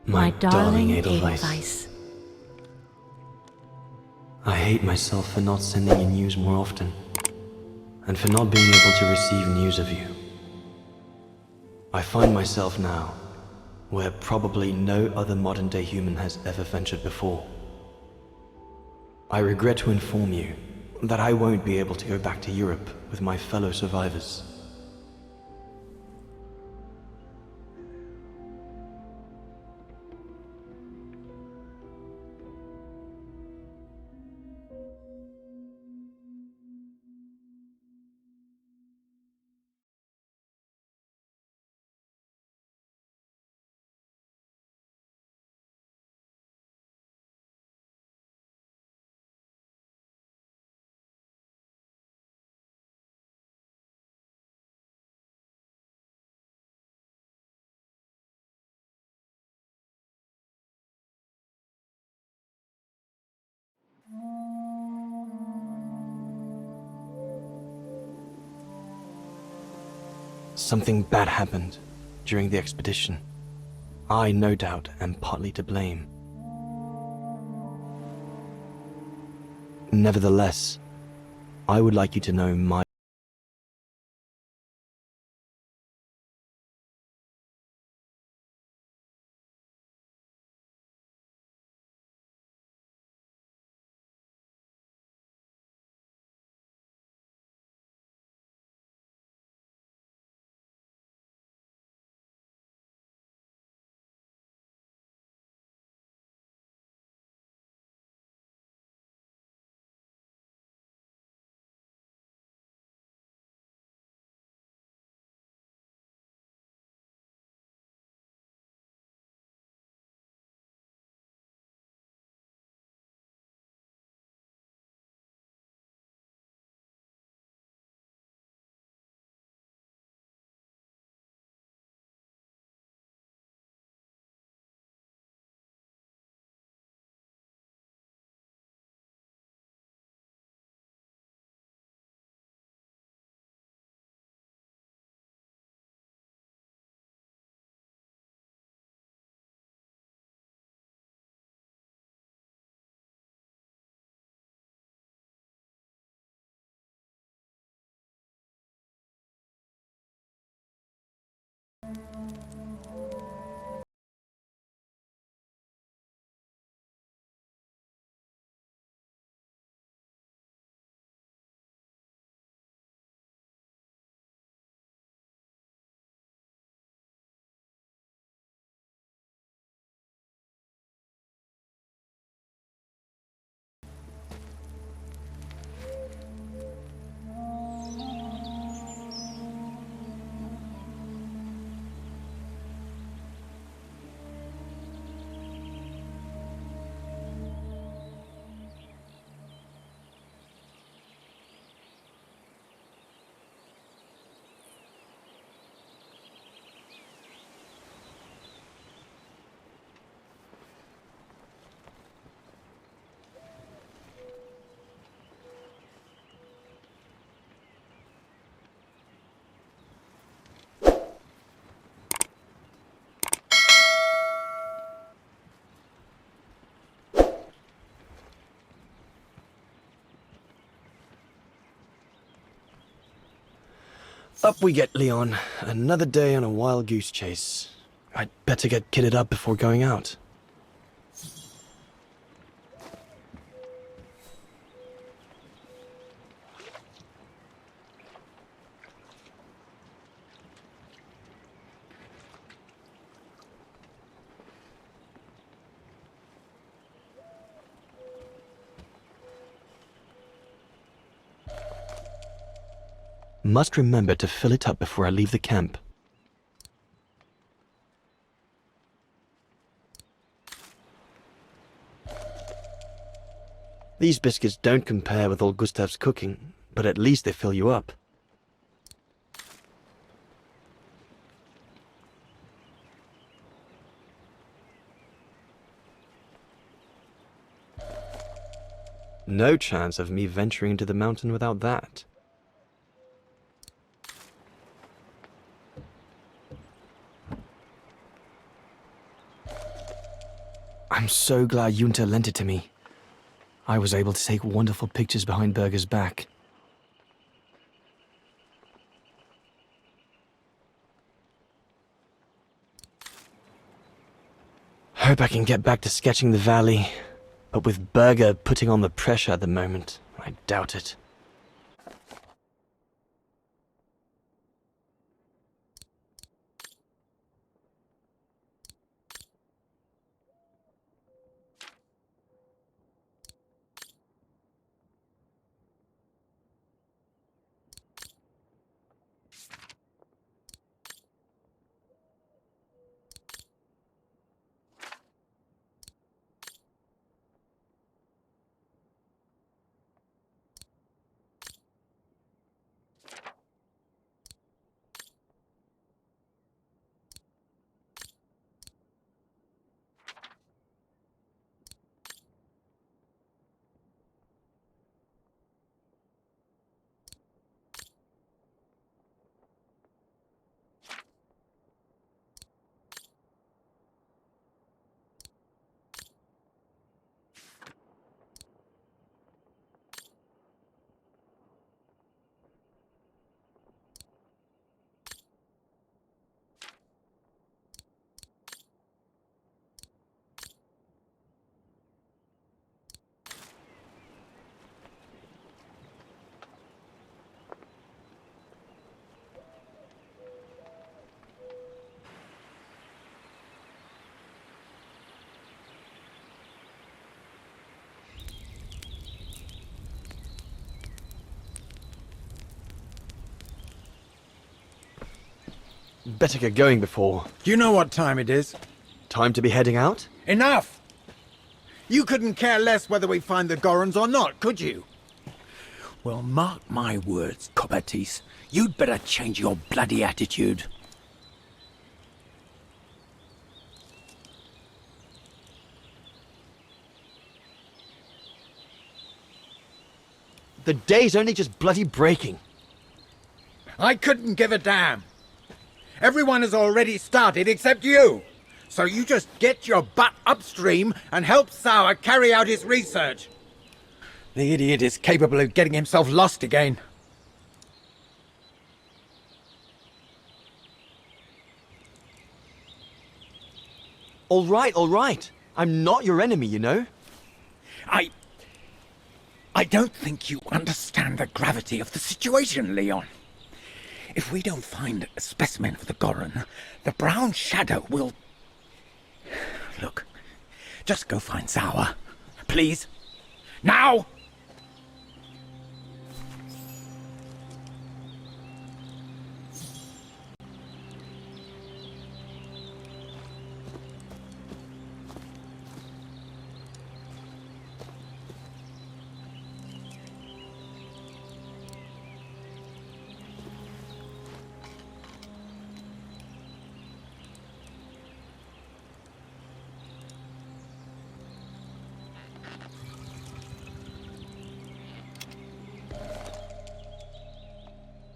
My darling Edelweiss. Edelweiss. I hate myself for not sending you news more often, and for not being able to receive news of you. I find myself now where probably no other modern-day human has ever ventured before. I regret to inform you that I won't be able to go back to Europe with my fellow survivors. Something bad happened during the expedition. I, no doubt, am partly to blame. Nevertheless, I would like you to know my Up we get, Leon. Another day on a wild goose chase. I'd better get kitted up before going out. Must remember to fill it up before I leave the camp. These biscuits don't compare with old Gustav's cooking, but at least they fill you up. No chance of me venturing into the mountain without that. I'm so glad Junta lent it to me. I was able to take wonderful pictures behind Berger's back. Hope I can get back to sketching the valley, but with Berger putting on the pressure at the moment, I doubt it. Better get going before... You know what time it is? Time to be heading out? Enough! You couldn't care less whether we find the Gorons or not, could you? Well, mark my words, Copperteeth. You'd better change your bloody attitude. The day's only just bloody breaking. I couldn't give a damn. Everyone has already started except you. So you just get your butt upstream and help Sauer carry out his research. The idiot is capable of getting himself lost again. All right. I'm not your enemy, you know? I don't think you understand the gravity of the situation, Leon. If we don't find a specimen of the Goron, the Brown Shadow will... Look, just go find Sauer. Please. Now!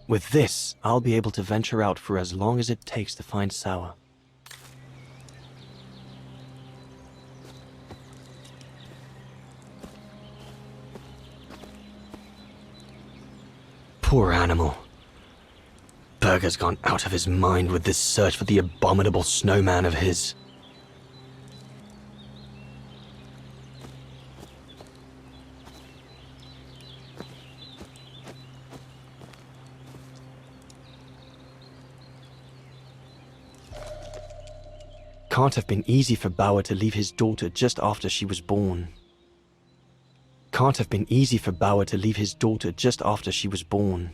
With this, I'll be able to venture out for as long as it takes to find Sauer. Poor animal. Berger's gone out of his mind with this search for the abominable snowman of his. Can't have been easy for Bauer to leave his daughter just after she was born. Can't have been easy for Bauer to leave his daughter just after she was born.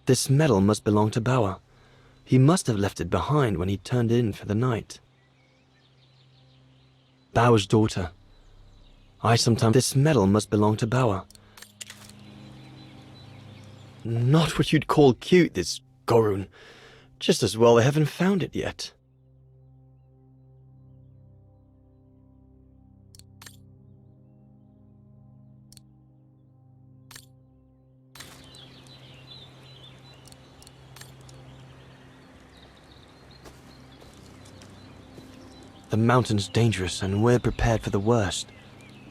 This medal must belong to Bauer. He must have left it behind when he turned in for the night. Bauer's daughter. This medal must belong to Bauer. Not what you'd call cute, this Gorun. Just as well they haven't found it yet. The mountain's dangerous and we're prepared for the worst.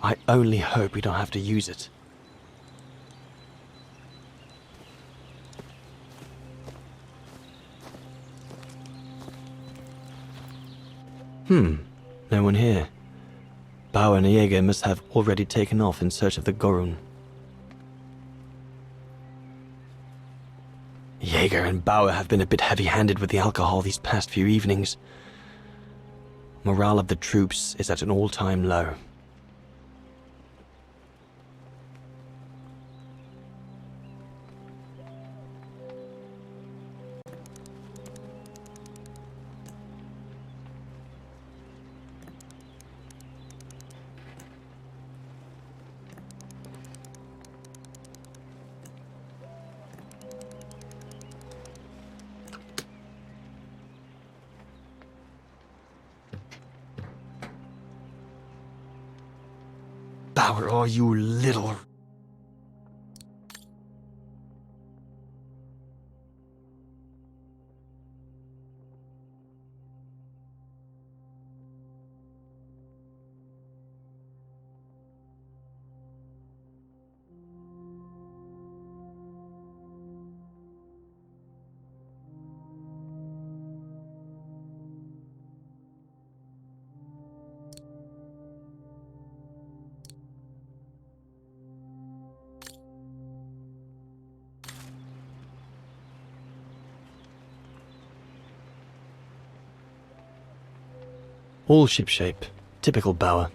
I only hope we don't have to use it. No one here. Bauer and Jaeger must have already taken off in search of the Gorun. Jaeger and Bauer have been a bit heavy-handed with the alcohol these past few evenings. Morale of the troops is at an all-time low. Bauer, oh, you little... All shipshape. Typical Bauer.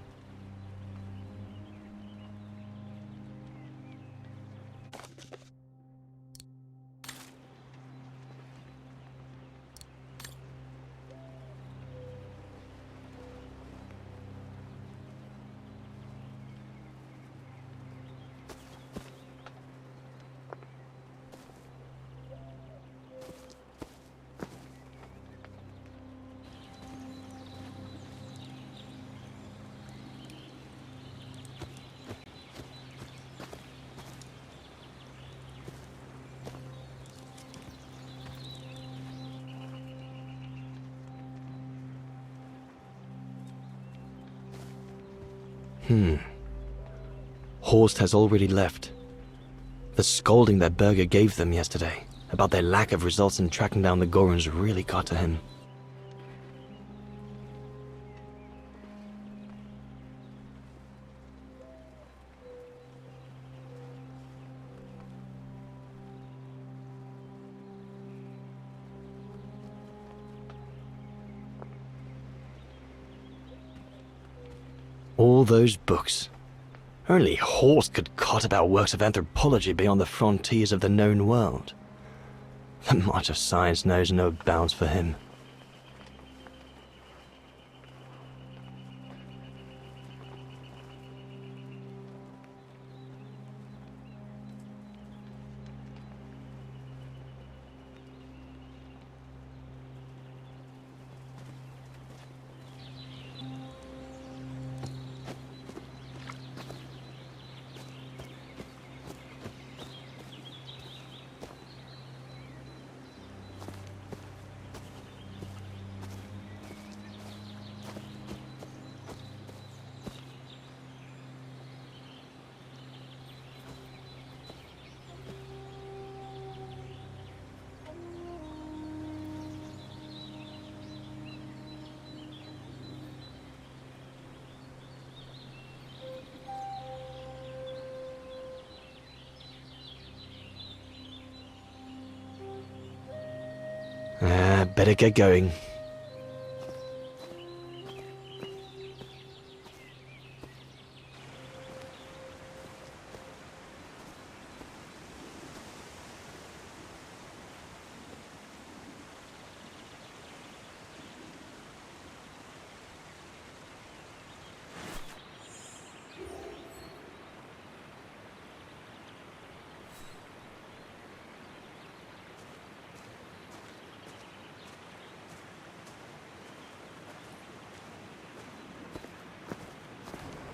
Horst has already left. The scolding that Berger gave them yesterday about their lack of results in tracking down the Goruns really got to him. All those books. Only Horst could cot about works of anthropology beyond the frontiers of the known world. The march of science knows no bounds for him. Better get going.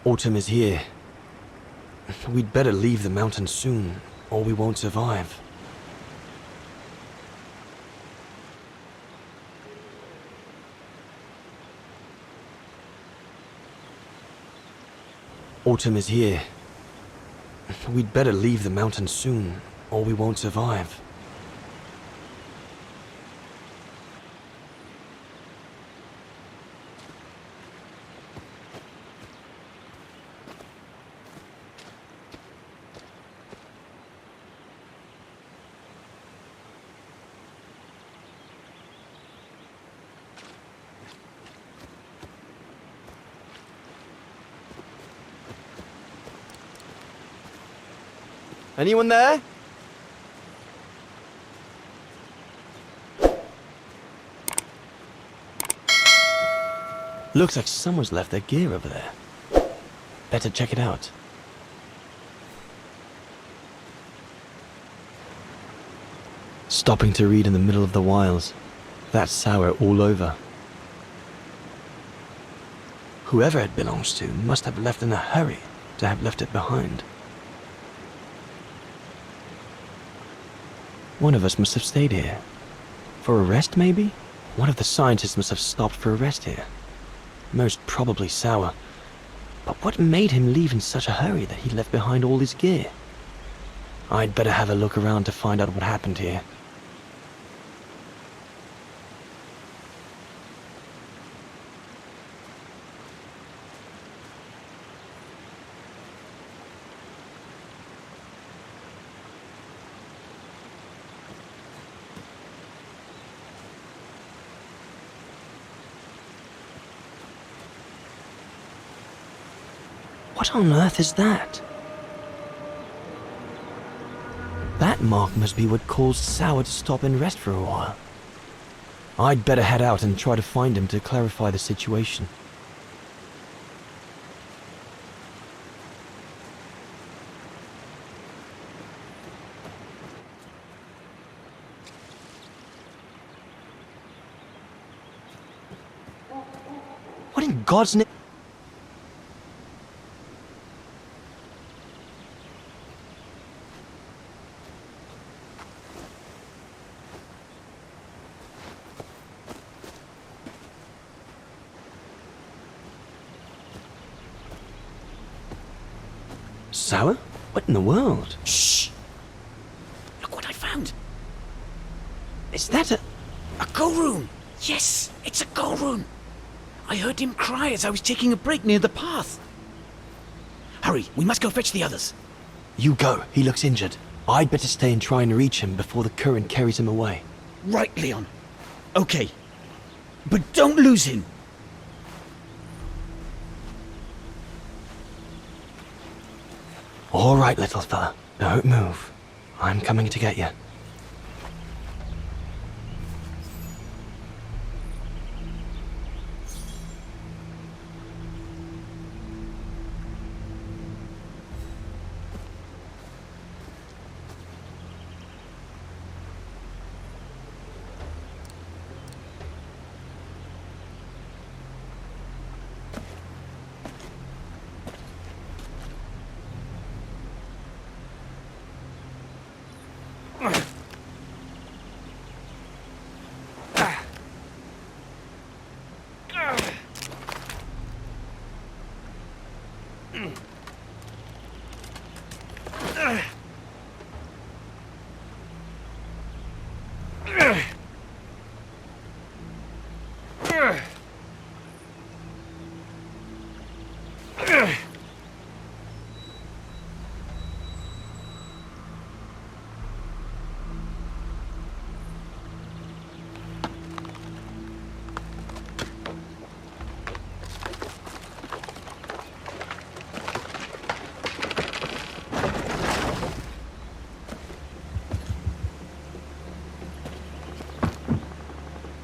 Autumn is here. We'd better leave the mountain soon, or we won't survive. Autumn is here. We'd better leave the mountains soon, or we won't survive. Anyone there? Looks like someone's left their gear over there. Better check it out. Stopping to read in the middle of the wilds. That's sour all over. Whoever it belongs to must have left in a hurry to have left it behind. One of us must have stayed here. For a rest, maybe? One of the scientists must have stopped for a rest here. Most probably Sour. But what made him leave in such a hurry that he left behind all his gear? I'd better have a look around to find out what happened here. What on earth is that? That mark must be what caused Sour to stop and rest for a while. I'd better head out and try to find him to clarify the situation. What in God's name? Sour? What in the world? Shh! Look what I found. Is that a... A go room! Yes, it's a go room! I heard him cry as I was taking a break near the path. Hurry, we must go fetch the others. You go, he looks injured. I'd better stay and try and reach him before the current carries him away. Right, Leon. Okay. But don't lose him. All right, little fella. Don't move. I'm coming to get you.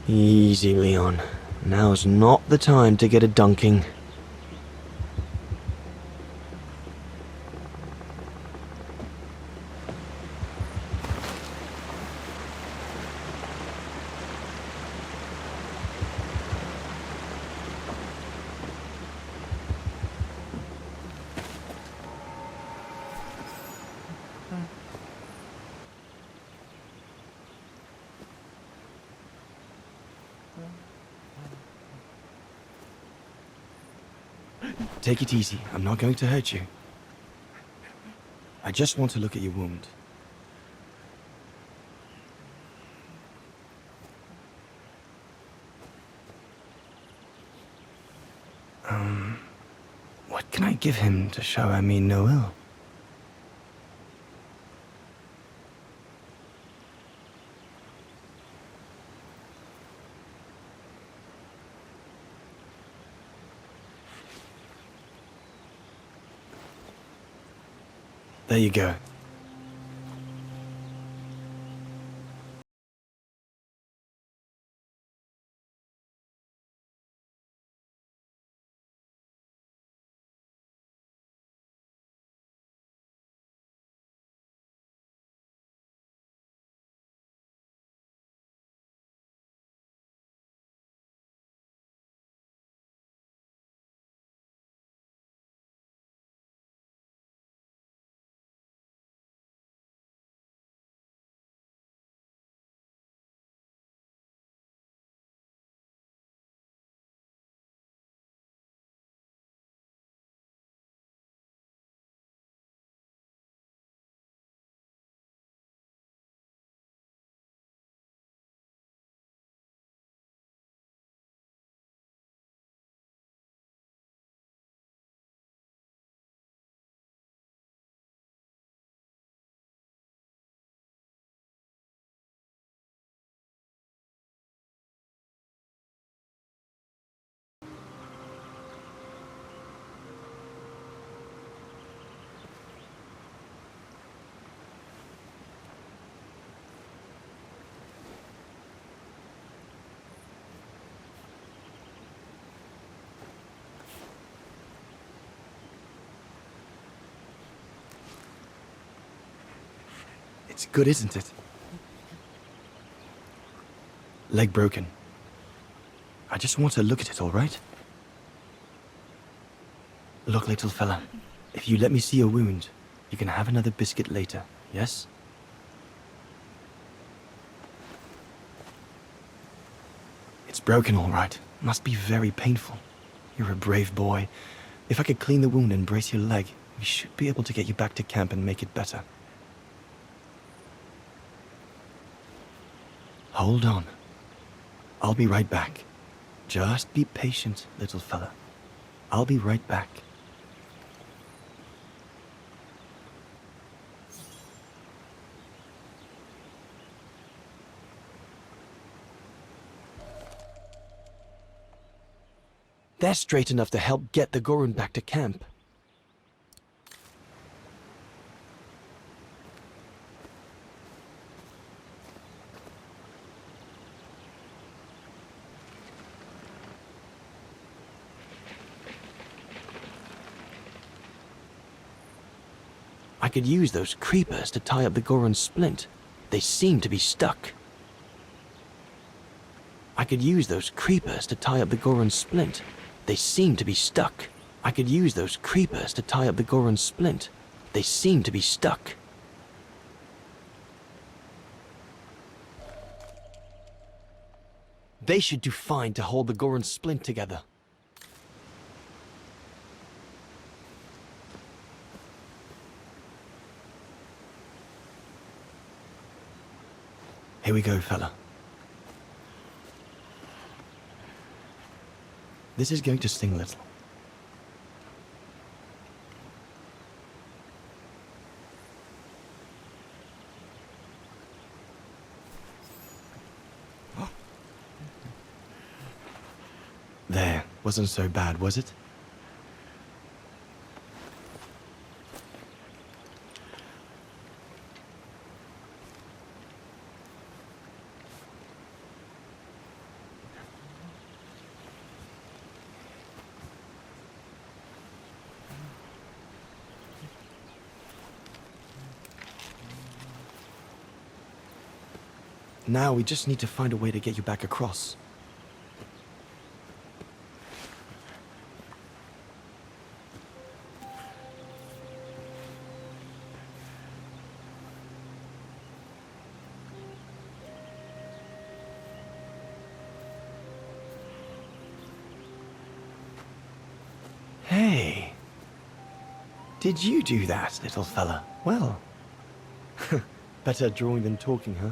Easy, Leon. Now's not the time to get a dunking. Take it easy. I'm not going to hurt you. I just want to look at your wound. What can I give him to show I mean no ill? There you go. It's good, isn't it? Leg broken. I just want to look at it, all right? Look, little fella. If you let me see your wound, you can have another biscuit later, yes? It's broken, all right. Must be very painful. You're a brave boy. If I could clean the wound and brace your leg, we should be able to get you back to camp and make it better. Hold on. I'll be right back. Just be patient, little fella. I'll be right back. They're straight enough to help get the Gorun back to camp. I could use those creepers to tie up the Gorun's splint. They seem to be stuck. I could use those creepers to tie up the Gorun's splint. They seem to be stuck. I could use those creepers to tie up the Gorun's splint. They seem to be stuck. They should do fine to hold the Gorun's splint together. Here we go, fella. This is going to sting a little. There, wasn't so bad, was it? Now we just need to find a way to get you back across. Hey. Did you do that, little fella? Well. Better drawing than talking, huh?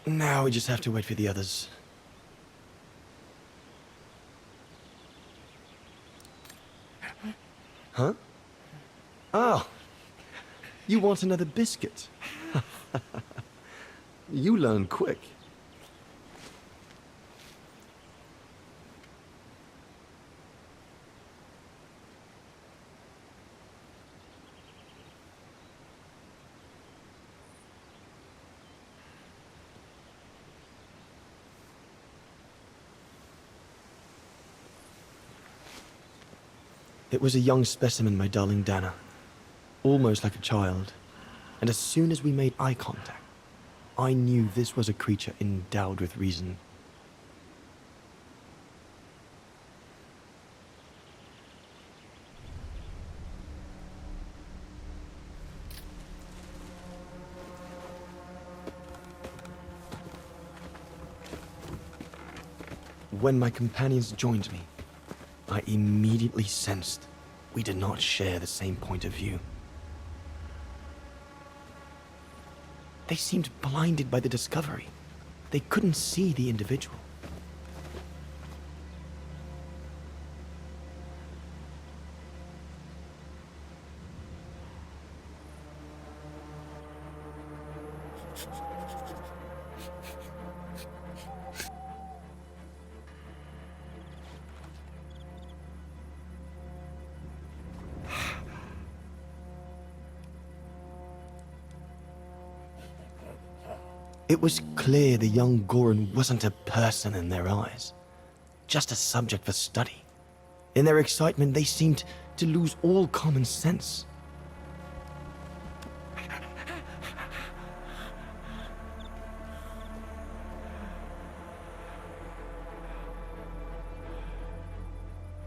Now we just have to wait for the others. Huh? Oh, you want another biscuit? You learn quick. It was a young specimen, my darling Dana. Almost like a child. And as soon as we made eye contact, I knew this was a creature endowed with reason. When my companions joined me, I immediately sensed we did not share the same point of view. They seemed blinded by the discovery. They couldn't see the individual. It was clear the young Goran wasn't a person in their eyes, just a subject for study. In their excitement, they seemed to lose all common sense.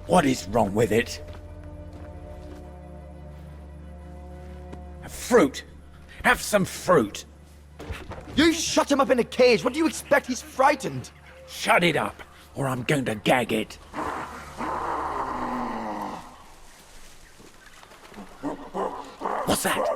What is wrong with it? Fruit! Have some fruit! You shut him up in a cage! What do you expect? He's frightened! Shut it up, or I'm going to gag it. What's that?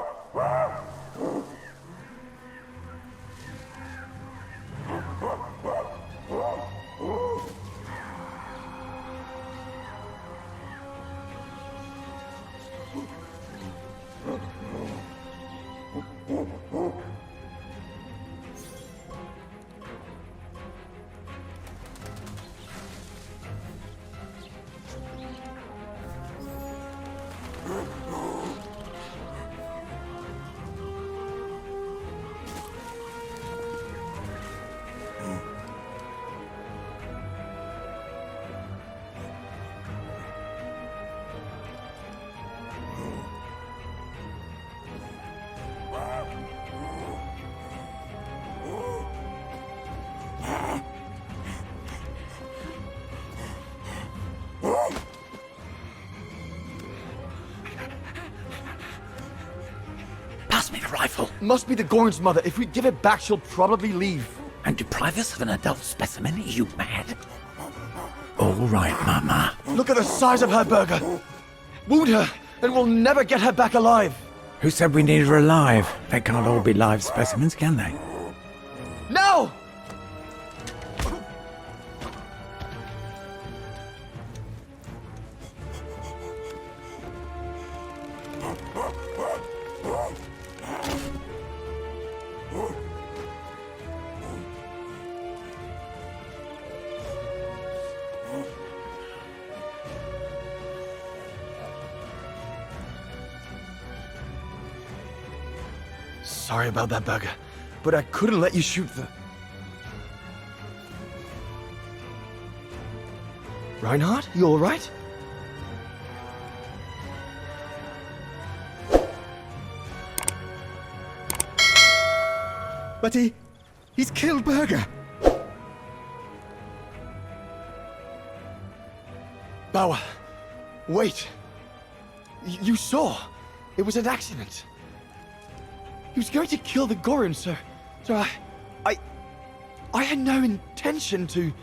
Pass me the rifle. Must be the Goran's mother. If we give it back, she'll probably leave. And deprive us of an adult specimen? Are you mad? All right, Mama. Look at the size of her burger. Wound her, and we'll never get her back alive. Who said we need her alive? They can't all be live specimens, can they? Sorry about that, Burger, but I couldn't let you shoot the... Reinhard, you alright? But he's killed Burger. Bauer, wait. You saw. It was an accident. He was going to kill the Gorin, sir. Sir, I had no intention to...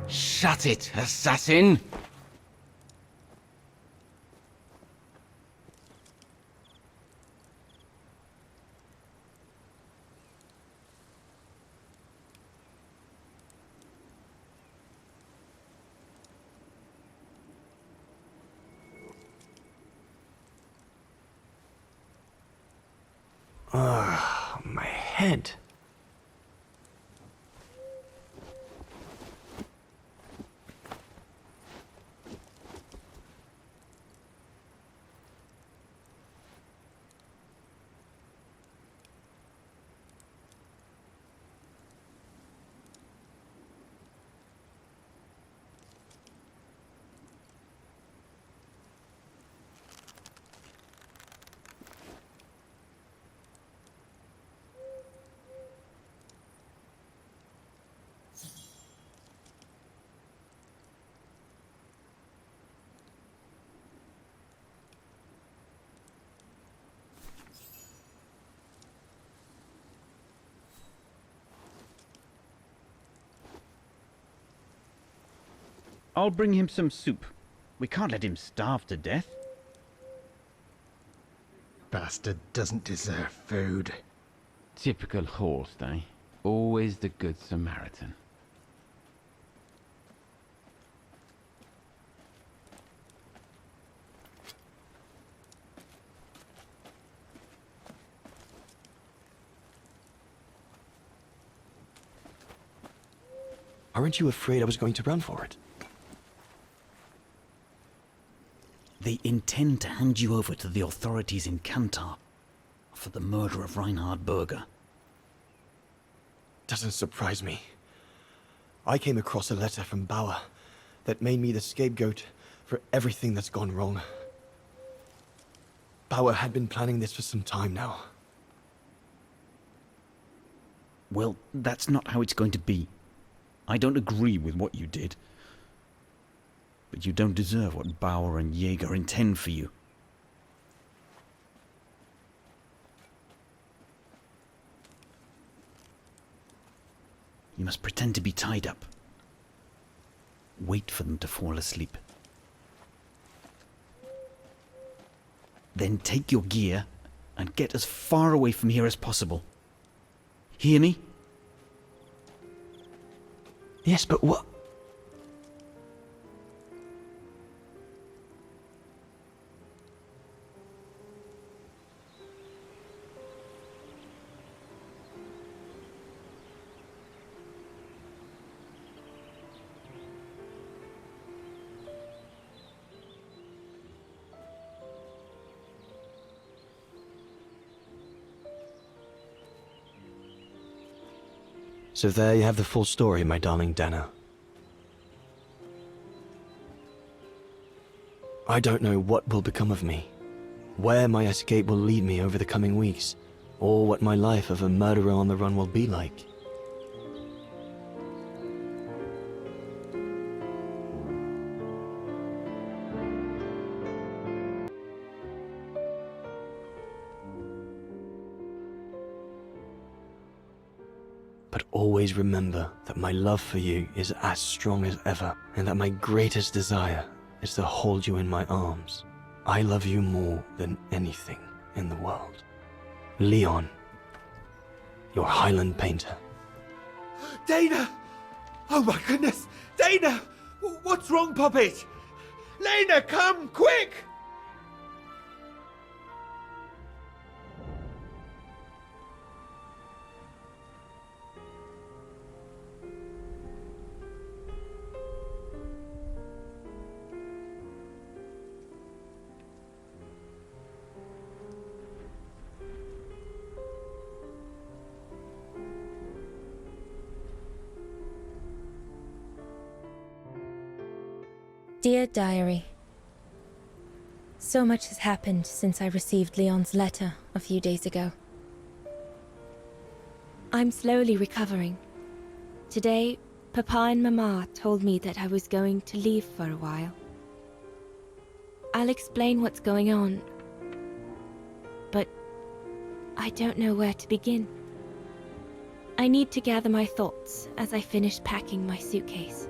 Shut it, assassin! My head. I'll bring him some soup. We can't let him starve to death. Bastard doesn't deserve food. Typical Horst, eh? Always the good Samaritan. Aren't you afraid I was going to run for it? They intend to hand you over to the authorities in Kantar for the murder of Reinhard Berger. Doesn't surprise me. I came across a letter from Bauer that made me the scapegoat for everything that's gone wrong. Bauer had been planning this for some time now. Well, that's not how it's going to be. I don't agree with what you did. But you don't deserve what Bauer and Jaeger intend for you. You must pretend to be tied up. Wait for them to fall asleep. Then take your gear and get as far away from here as possible. Hear me? Yes, but what? So there you have the full story, my darling Dana. I don't know what will become of me, where my escape will lead me over the coming weeks, or what my life of a murderer on the run will be like. But always remember that my love for you is as strong as ever, and that my greatest desire is to hold you in my arms. I love you more than anything in the world. Leon, your Highland painter. Dana! Oh my goodness! Dana! What's wrong, Puppet? Lena, come, quick! Dear Diary, so much has happened since I received Leon's letter a few days ago. I'm slowly recovering. Today, Papa and Mama told me that I was going to leave for a while. I'll explain what's going on, but I don't know where to begin. I need to gather my thoughts as I finish packing my suitcase.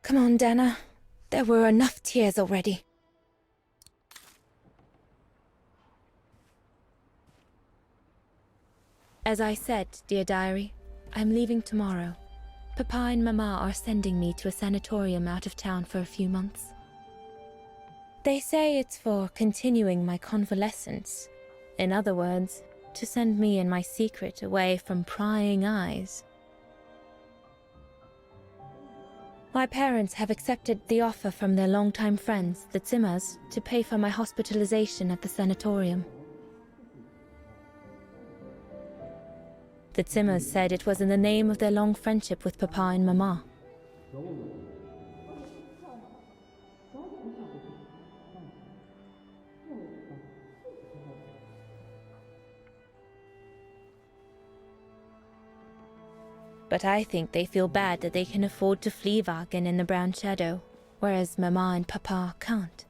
Come on, Dana. There were enough tears already. As I said, dear diary, I'm leaving tomorrow. Papa and Mama are sending me to a sanatorium out of town for a few months. They say it's for continuing my convalescence. In other words, to send me and my secret away from prying eyes. My parents have accepted the offer from their longtime friends, the Zimmers, to pay for my hospitalization at the sanatorium. The Zimmers said it was in the name of their long friendship with Papa and Mama. But I think they feel bad that they can afford to flee Vaghen in the Brown Shadow, whereas Mama and Papa can't.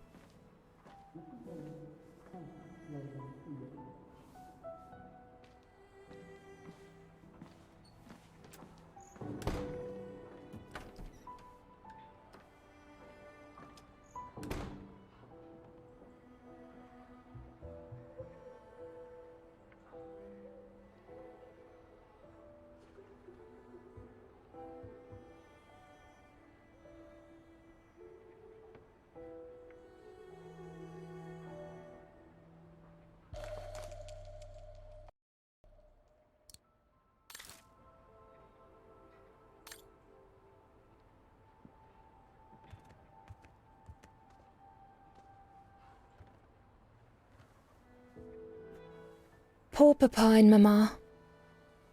Poor Papa and Mama.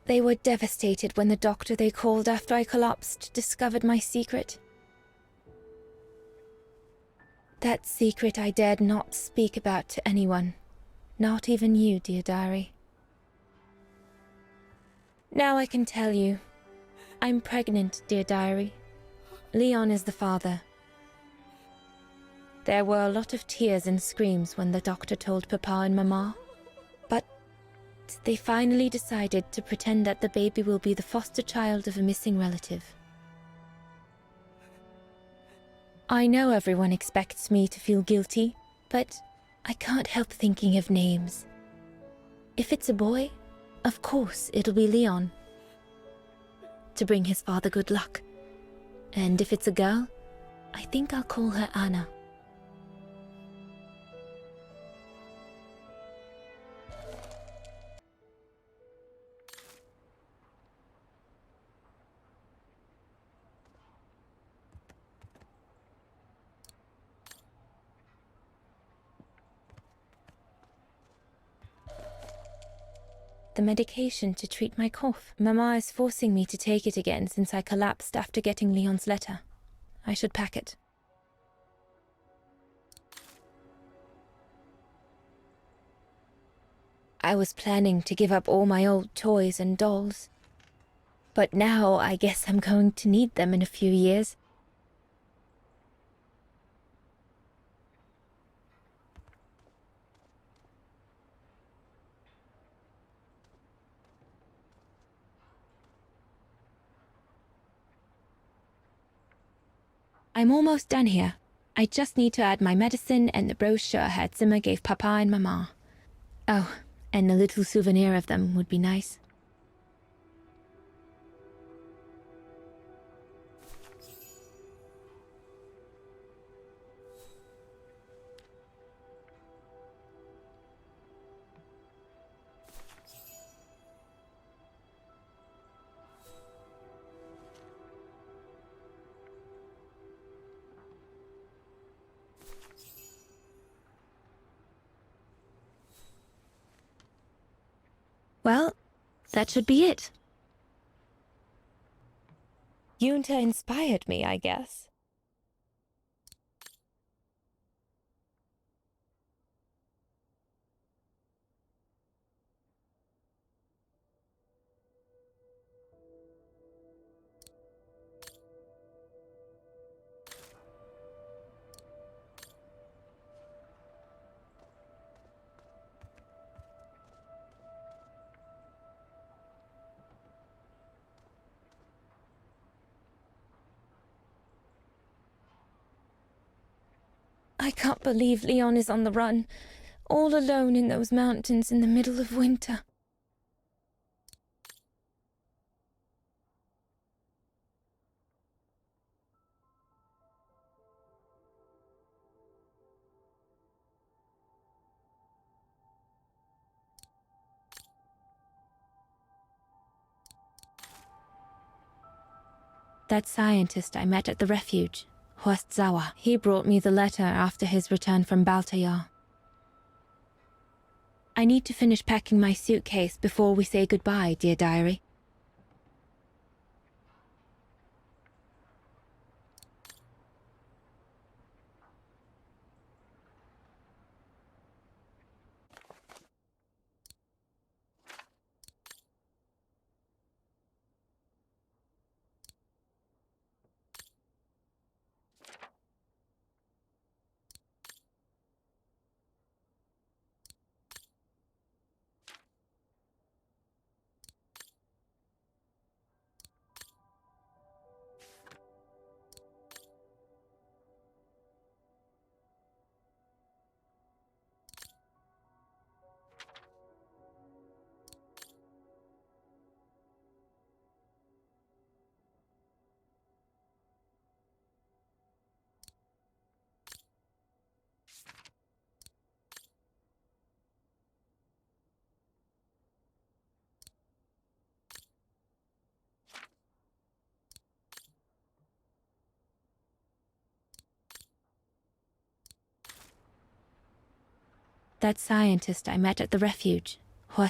They were devastated when the doctor they called after I collapsed discovered my secret. That secret I dared not speak about to anyone, not even you, dear diary. Now I can tell you. I'm pregnant, dear diary. Leon is the father. There were a lot of tears and screams when the doctor told Papa and Mama. But they finally decided to pretend that the baby will be the foster child of a missing relative. I know everyone expects me to feel guilty, but I can't help thinking of names. If it's a boy, of course it'll be Leon, to bring his father good luck. And if it's a girl, I think I'll call her Anna. The medication to treat my cough. Mama is forcing me to take it again since I collapsed after getting Leon's letter. I should pack it. I was planning to give up all my old toys and dolls. But now I guess I'm going to need them in a few years. I'm almost done here. I just need to add my medicine and the brochure Herr Zimmer gave Papa and Mama. Oh, and a little souvenir of them would be nice. Well, that should be it. Yunta inspired me, I guess. I can't believe Leon is on the run, all alone in those mountains in the middle of winter. That scientist I met at the refuge, Zawa, he brought me the letter after his return from Baltayar. I need to finish packing my suitcase before we say goodbye, dear diary. That scientist I met at the refuge,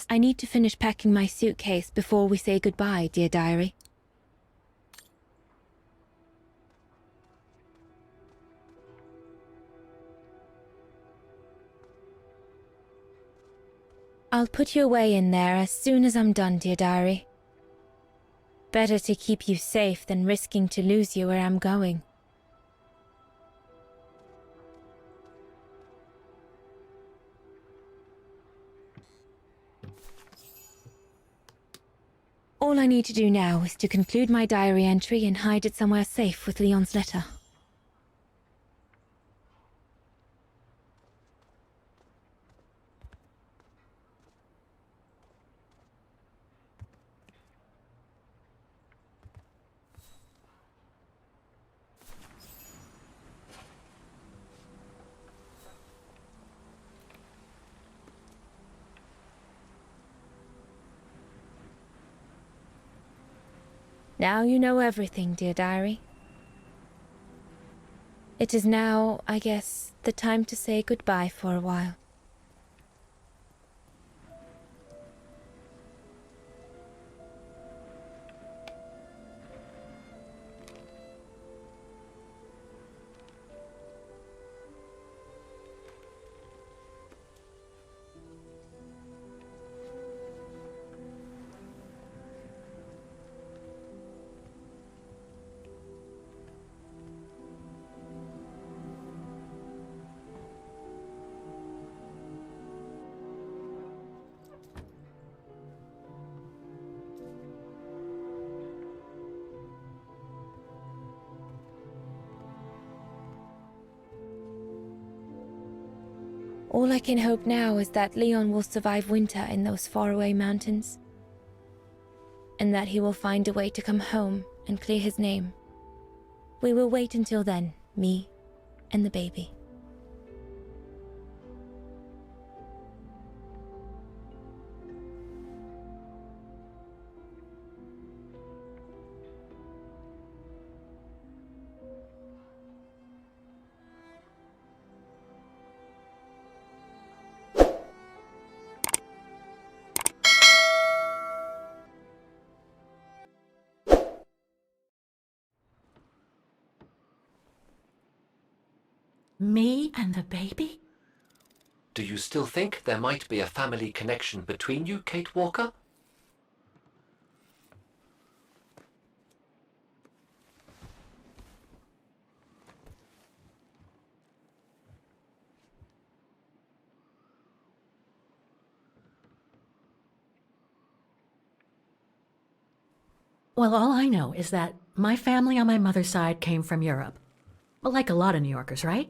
I need to finish packing my suitcase before we say goodbye, dear diary. I'll put you away in there as soon as I'm done, dear diary. Better to keep you safe than risking to lose you where I'm going. All I need to do now is to conclude my diary entry and hide it somewhere safe with Leon's letter. Now you know everything, dear diary. It is now, I guess, the time to say goodbye for a while. All I can hope now is that Leon will survive winter in those faraway mountains, and that he will find a way to come home and clear his name. We will wait until then, me and the baby. Me and the baby? Do you still think there might be a family connection between you, Kate Walker? Well, all I know is that my family on my mother's side came from Europe. Well, like a lot of New Yorkers, right?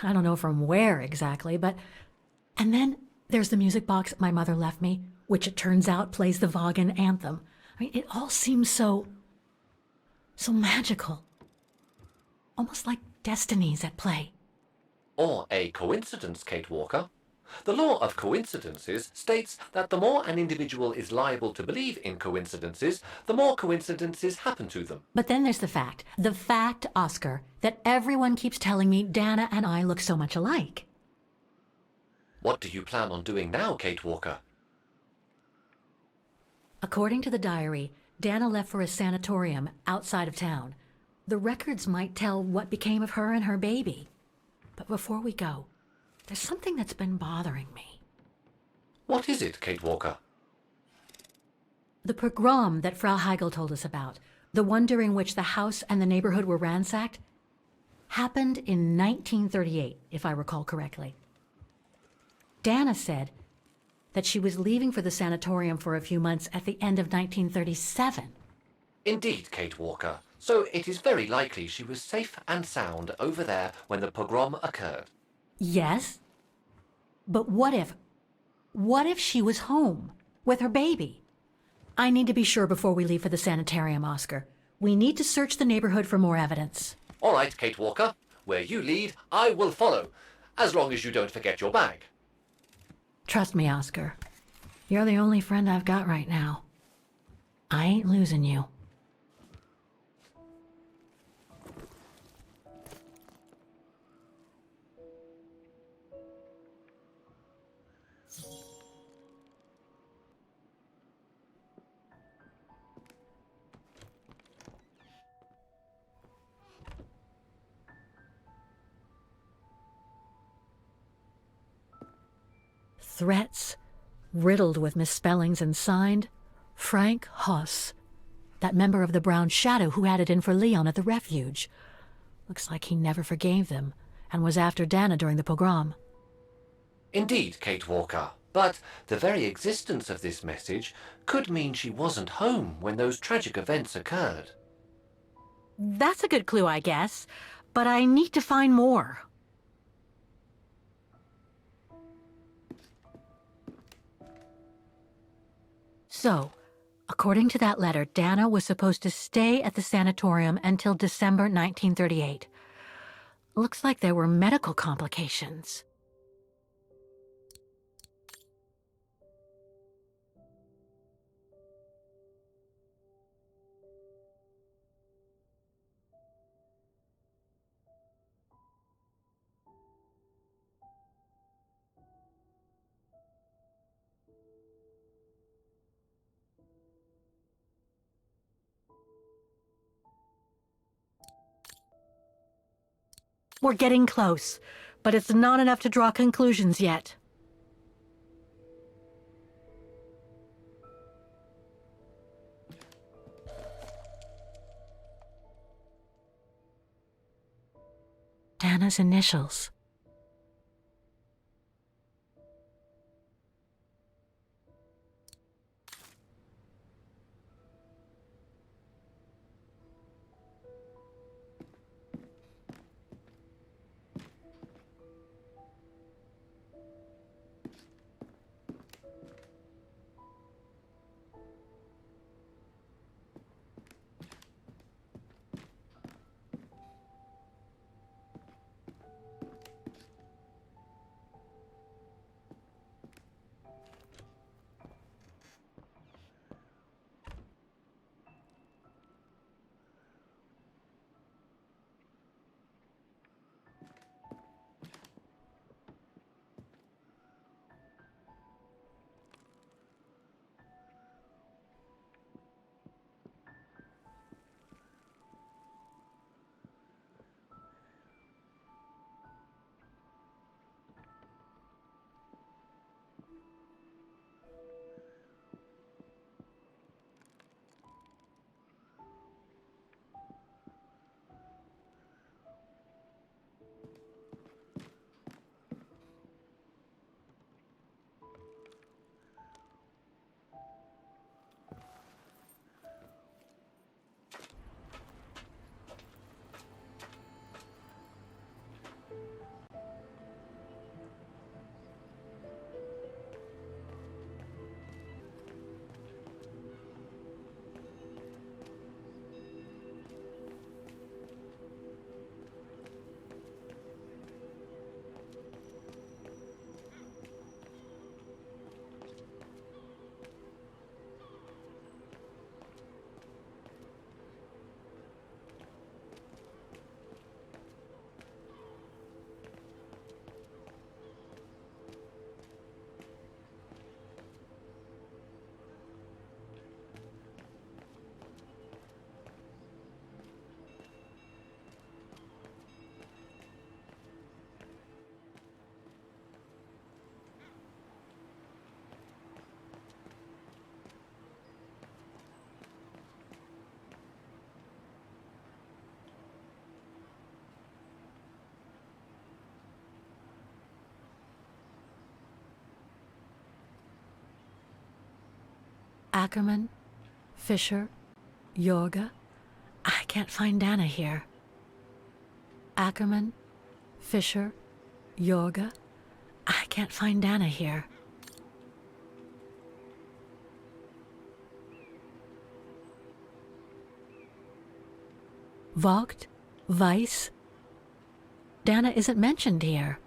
I don't know from where exactly, but... And then there's the music box my mother left me, which it turns out plays the Vaghen anthem. I mean, it all seems so magical. Almost like destinies at play. Or a coincidence, Kate Walker. The law of coincidences states that the more an individual is liable to believe in coincidences, the more coincidences happen to them. But then there's the fact, Oscar, that everyone keeps telling me Dana and I look so much alike. What do you plan on doing now, Kate Walker? According to the diary, Dana left for a sanatorium outside of town. The records might tell what became of her and her baby. But before we go, there's something that's been bothering me. What is it, Kate Walker? The pogrom that Frau Heigl told us about, the one during which the house and the neighborhood were ransacked, happened in 1938, if I recall correctly. Dana said that she was leaving for the sanatorium for a few months at the end of 1937. Indeed, Kate Walker. So it is very likely she was safe and sound over there when the pogrom occurred. Yes, but what if she was home with her baby? I need to be sure before we leave for the sanitarium, Oscar. We need to search the neighborhood for more evidence. All right, Kate Walker. Where you lead, I will follow, as long as you don't forget your bag. Trust me, Oscar. You're the only friend I've got right now. I ain't losing you. Threats, riddled with misspellings and signed, Frank Hoss, that member of the Brown Shadow who had it in for Leon at the refuge. Looks like he never forgave them and was after Dana during the pogrom. Indeed, Kate Walker. But the very existence of this message could mean she wasn't home when those tragic events occurred. That's a good clue, I guess, but I need to find more. So, according to that letter, Dana was supposed to stay at the sanatorium until December 1938. Looks like there were medical complications. We're getting close, but it's not enough to draw conclusions yet. Dana's initials. Ackerman, Fisher, Yorga. I can't find Dana here. Ackerman, Fisher, Yorga. I can't find Dana here. Vogt, Weiss. Dana isn't mentioned here.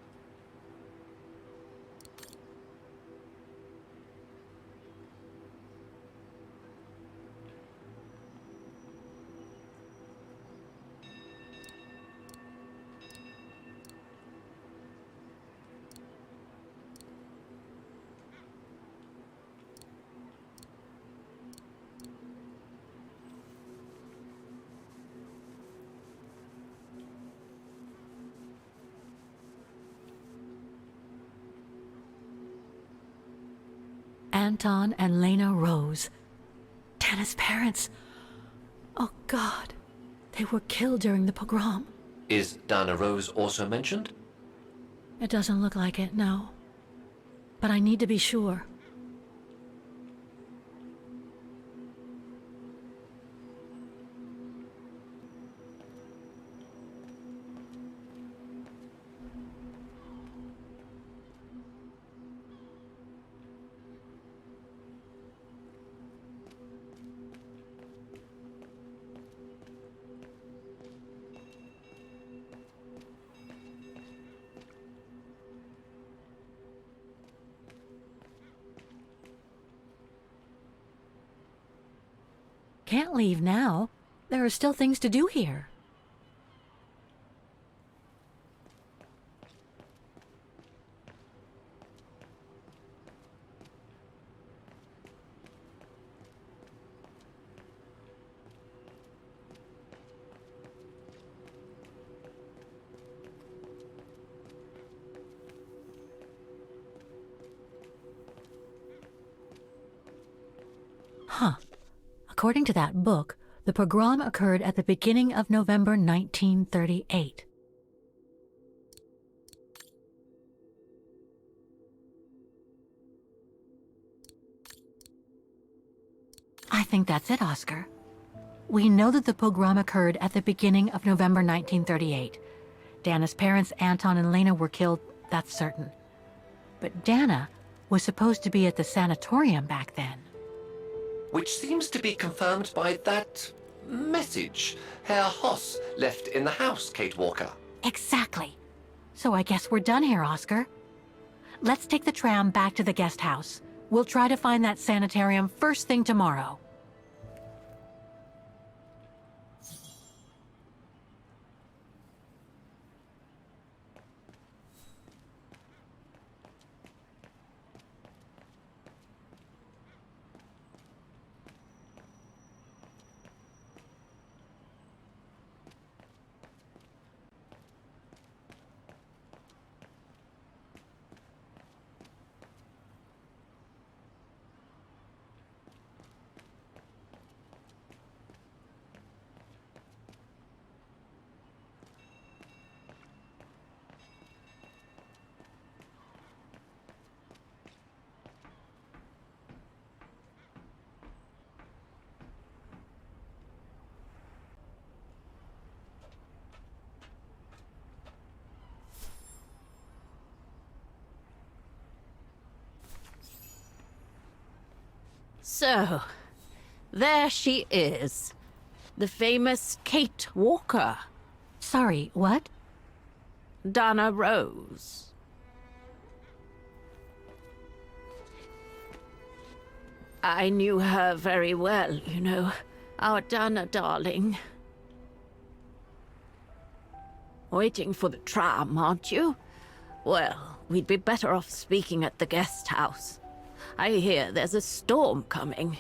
Anton and Lena Roze. Dana's parents. Oh God, they were killed during the pogrom. Is Dana Rose also mentioned? It doesn't look like it, no. But I need to be sure. Can't leave now. There are still things to do here. Huh. According to that book, the pogrom occurred at the beginning of November 1938. I think that's it, Oscar. We know that the pogrom occurred at the beginning of November 1938. Dana's parents, Anton and Lena, were killed, that's certain. But Dana was supposed to be at the sanatorium back then. Which seems to be confirmed by that message Herr Hoss left in the house, Kate Walker. Exactly. So I guess we're done here, Oscar. Let's take the tram back to the guest house. We'll try to find that sanitarium first thing tomorrow. So, there she is. The famous Kate Walker. Sorry, what? Dana Rose. I knew her very well, you know. Our Dana darling. Waiting for the tram, aren't you? Well, we'd be better off speaking at the guest house. I hear there's a storm coming.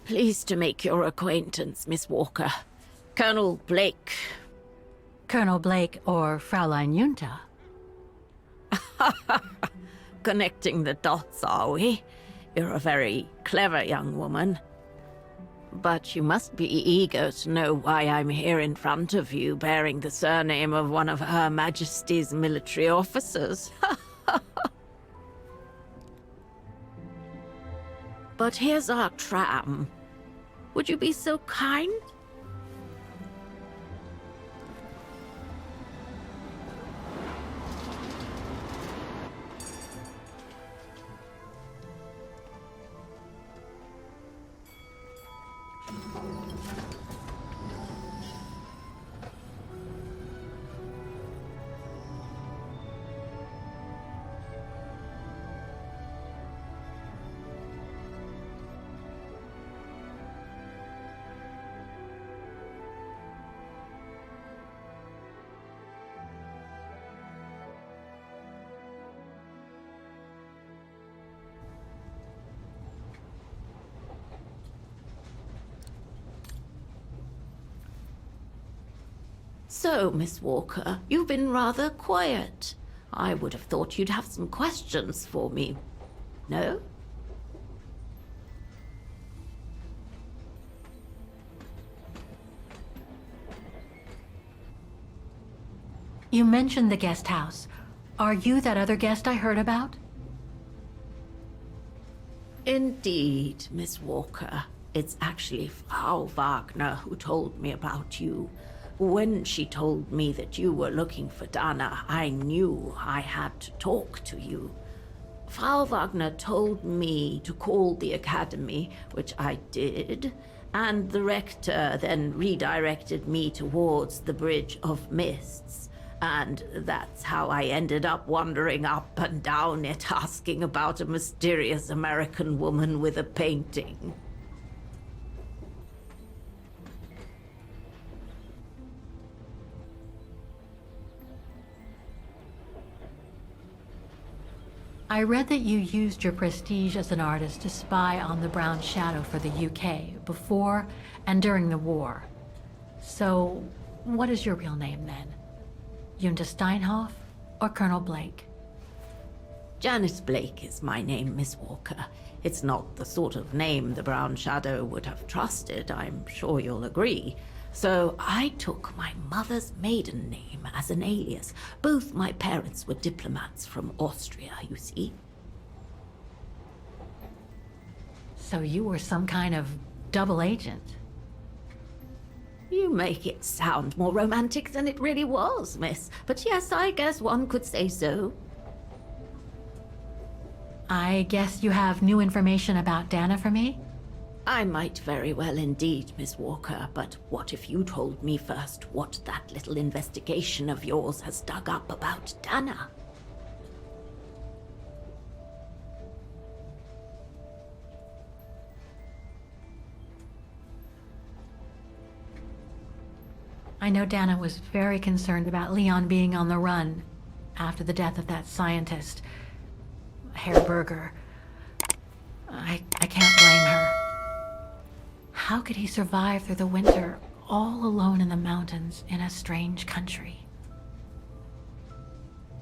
Pleased to make your acquaintance, Miss Walker. Colonel Blake. Colonel Blake or Fraulein Junta? Connecting the dots, are we? You're a very clever young woman. But you must be eager to know why I'm here in front of you, bearing the surname of one of Her Majesty's military officers. but here's our tram. Would you be so kind? So, Miss Walker, you've been rather quiet. I would have thought you'd have some questions for me. No? You mentioned the guest house. Are you that other guest I heard about? Indeed, Miss Walker. It's actually Frau Wagner who told me about you. When she told me that you were looking for Dana, I knew I had to talk to you. Frau Wagner told me to call the academy, which I did, and the rector then redirected me towards the Bridge of Mists. And that's how I ended up wandering up and down it, asking about a mysterious American woman with a painting. I read that you used your prestige as an artist to spy on the Brown Shadow for the UK before and during the war. So, what is your real name then? Junta Steinhoff or Colonel Blake? Janice Blake is my name, Miss Walker. It's not the sort of name the Brown Shadow would have trusted, I'm sure you'll agree. So I took my mother's maiden name as an alias. Both my parents were diplomats from Austria, you see. So you were some kind of double agent. You make it sound more romantic than it really was, miss. But yes, I guess one could say so. I guess you have new information about Dana for me? I might very well indeed, Miss Walker, but what if you told me first what that little investigation of yours has dug up about Dana? I know Dana was very concerned about Leon being on the run after the death of that scientist, Herr Berger. I can't blame her. How could he survive through the winter, all alone in the mountains in a strange country?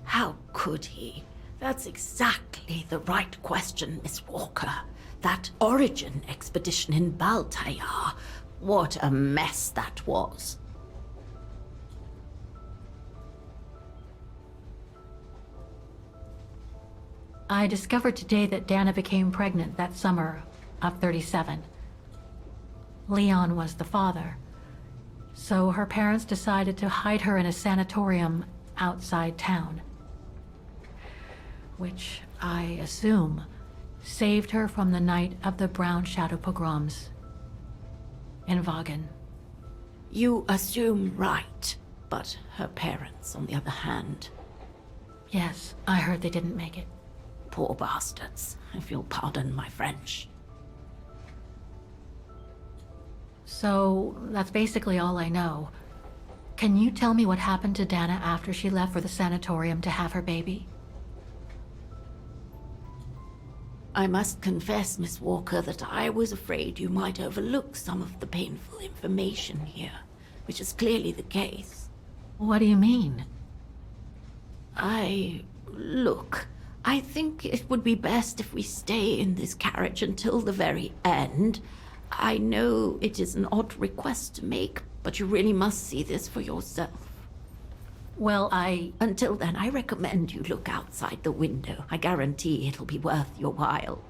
How could he? That's exactly the right question, Miss Walker. That origin expedition in Baltayar. What a mess that was. I discovered today that Dana became pregnant that summer of 37. Leon was the father. So her parents decided to hide her in a sanatorium outside town. Which, I assume, saved her from the night of the Brown Shadow pogroms in Vaghen. You assume right, but her parents, on the other hand. Yes, I heard they didn't make it. Poor bastards, if you'll pardon my French. So, that's basically all I know. Can you tell me what happened to Dana after she left for the sanatorium to have her baby? I must confess, Miss Walker, that I was afraid you might overlook some of the painful information here, which is clearly the case. What do you mean? Look, I think it would be best if we stay in this carriage until the very end. I know it is an odd request to make, but you really must see this for yourself. Well, Until then, I recommend you look outside the window. I guarantee it'll be worth your while.